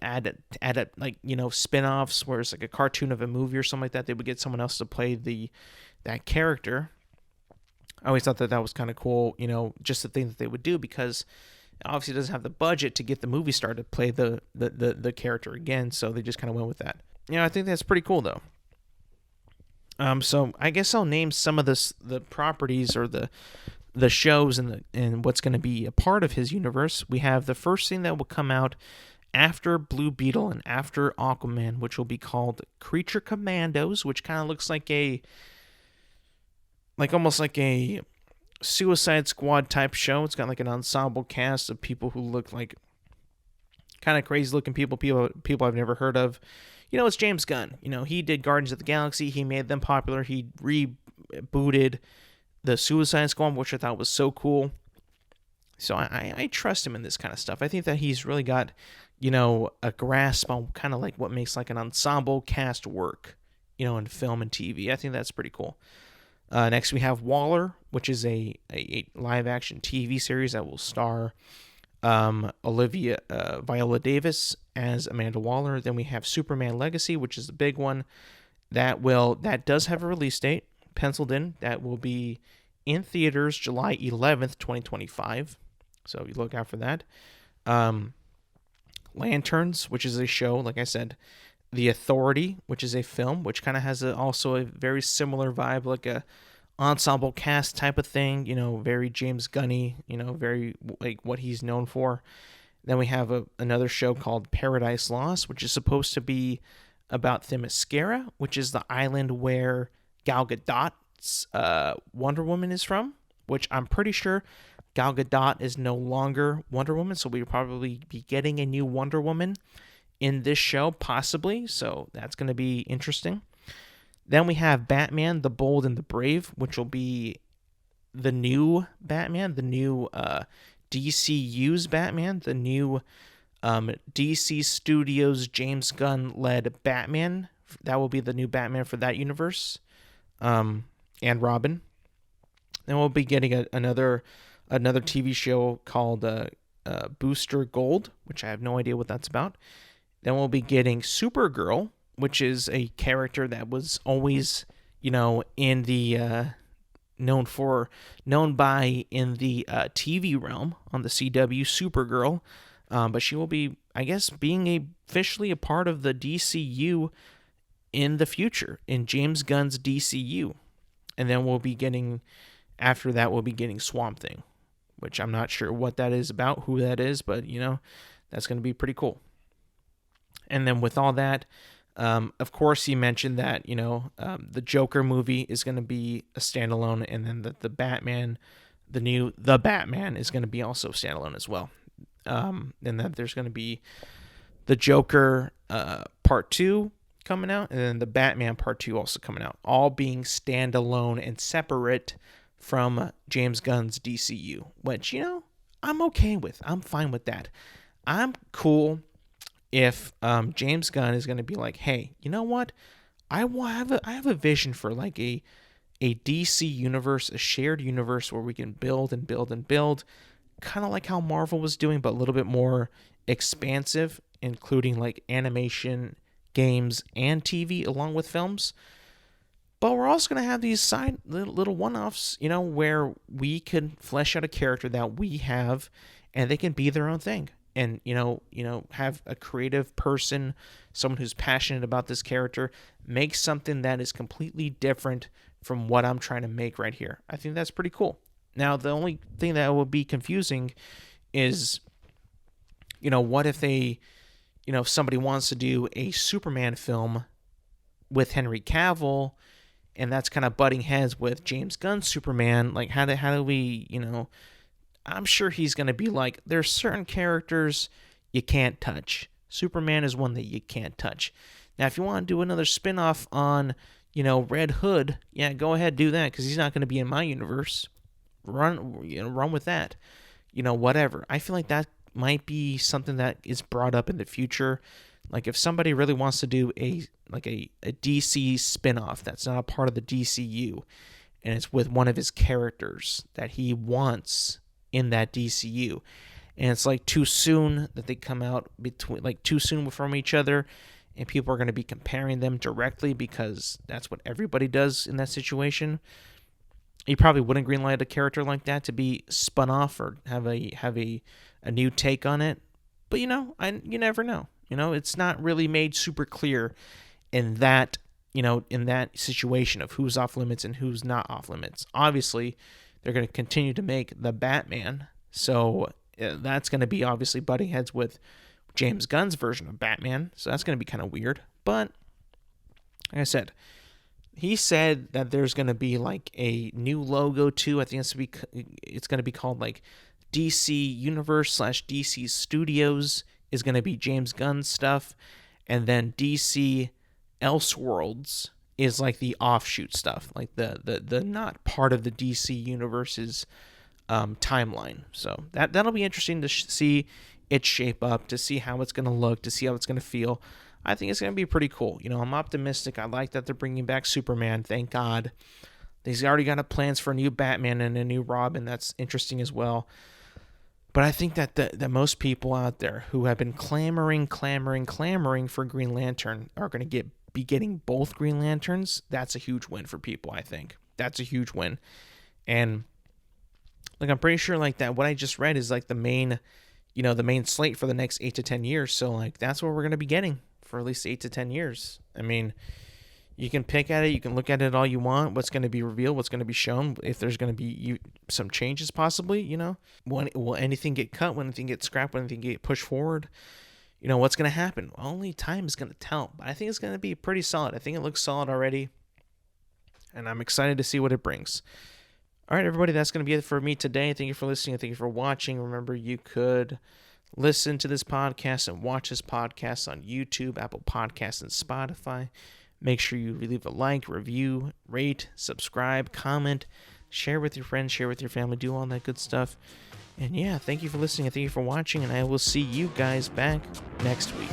spin-offs where it's like a cartoon of a movie or something like that, they would get someone else to play that character. I always thought that was kind of cool, just the thing that they would do, because obviously it doesn't have the budget to get the movie star to play the character again, so they just kind of went with that. I think that's pretty cool though. So I guess I'll name some of the properties or the shows and what's going to be a part of his universe. We have the first thing that will come out after Blue Beetle and after Aquaman, which will be called Creature Commandos, which kind of looks like almost like a Suicide Squad type show. It's got like an ensemble cast of people who look like kind of crazy looking people I've never heard of. It's James Gunn. He did Guardians of the Galaxy. He made them popular. He rebooted the Suicide Squad, which I thought was so cool. So I trust him in this kind of stuff. I think that he's really got, a grasp on kind of like what makes like an ensemble cast work, in film and TV. I think that's pretty cool. Next we have Waller, which is a live action TV series that will star Viola Davis as Amanda Waller. Then we have Superman Legacy, which is the big one. That does have a release date penciled in. That will be in theaters July 11th, 2025. So you look out for that. Lanterns, which is a show, like I said. The Authority, which is a film, which kind of has also a very similar vibe, like a ensemble cast type of thing, very James Gunny, very like what he's known for. Then we have another show called Paradise Lost, which is supposed to be about Themyscira, which is the island where Gal Gadot's Wonder Woman is from, which I'm pretty sure Gal Gadot is no longer Wonder Woman, so we'll probably be getting a new Wonder Woman in this show, possibly, so that's going to be interesting. Then we have Batman, the Bold and the Brave, which will be the new Batman, the new DCU's Batman, the new DC Studios James Gunn-led Batman. That will be the new Batman for that universe, and Robin. Then we'll be getting another TV show called Booster Gold, which I have no idea what that's about. Then we'll be getting Supergirl, which is a character that was always, in the known by in the TV realm on the CW, Supergirl. But she will be, I guess, being officially a part of the DCU in the future, in James Gunn's DCU. And then after that, we'll be getting Swamp Thing, which I'm not sure what that is about, who that is, but, that's going to be pretty cool. And then with all that, of course, he mentioned that, the Joker movie is going to be a standalone, and then the Batman, the Batman is going to be also standalone as well. And that there's going to be the Joker Part 2 coming out, and then the Batman Part 2 also coming out, all being standalone and separate from James Gunn's DCU, which, I'm okay with. I'm fine with that. I'm cool if James Gunn is going to be like, hey, you know what? I have a vision for like a a DC universe, a shared universe where we can build and build and build, kind of like how Marvel was doing, but a little bit more expansive, including like animation, games, and TV along with films. But we're also going to have these side little one-offs, where we can flesh out a character that we have and they can be their own thing. And, have a creative person, someone who's passionate about this character, make something that is completely different from what I'm trying to make right here. I think that's pretty cool. Now, the only thing that will be confusing is, what if they, if somebody wants to do a Superman film with Henry Cavill, and that's kind of butting heads with James Gunn's Superman, like how do we, I'm sure he's going to be like, there's certain characters you can't touch. Superman is one that you can't touch. Now, if you want to do another spin-off on, Red Hood, yeah, go ahead, do that, because he's not going to be in my universe. Run with that. Whatever. I feel like that might be something that is brought up in the future. Like if somebody really wants to do a DC spin-off that's not a part of the DCU, and it's with one of his characters that he wants in that DCU, and it's like too soon that they come out too soon from each other, and people are going to be comparing them directly because that's what everybody does in that situation. You probably wouldn't greenlight a character like that to be spun off or have a new take on it. But you never know. It's not really made super clear in that situation of who's off limits and who's not off limits. Obviously, they're going to continue to make the Batman, so that's going to be obviously butting heads with James Gunn's version of Batman, so that's going to be kind of weird. But like I said, he said that there's going to be like a new logo too. I think it's going to be called like DC Universe / DC Studios is going to be James Gunn's stuff, and then DC Elseworlds is like the offshoot stuff, like the not part of the DC Universe's timeline. So that'll be interesting to see it shape up, to see how it's going to look, to see how it's going to feel. I think it's going to be pretty cool. I'm optimistic. I like that they're bringing back Superman. Thank God. They've already got plans for a new Batman and a new Robin. That's interesting as well. But I think that most people out there who have been clamoring for Green Lantern are going to be getting both Green Lanterns. That's a huge win for people, I think. That's a huge win. And like I'm pretty sure like that what I just read is like the main slate for the next 8 to 10 years. So like that's what we're going to be getting for at least 8 to 10 years. I mean, you can pick at it, you can look at it all you want, what's going to be revealed, what's going to be shown, if there's going to be some changes possibly, will anything get cut, will anything get scrapped, will anything get pushed forward, what's going to happen? Only time is going to tell, but I think it's going to be pretty solid. I think it looks solid already, and I'm excited to see what it brings. All right, everybody, that's going to be it for me today. Thank you for listening. Thank you for watching. Remember, you could listen to this podcast and watch this podcast on YouTube, Apple Podcasts, and Spotify. Make sure you leave a like, review, rate, subscribe, comment, share with your friends, share with your family, do all that good stuff. And yeah, thank you for listening and thank you for watching, and I will see you guys back next week.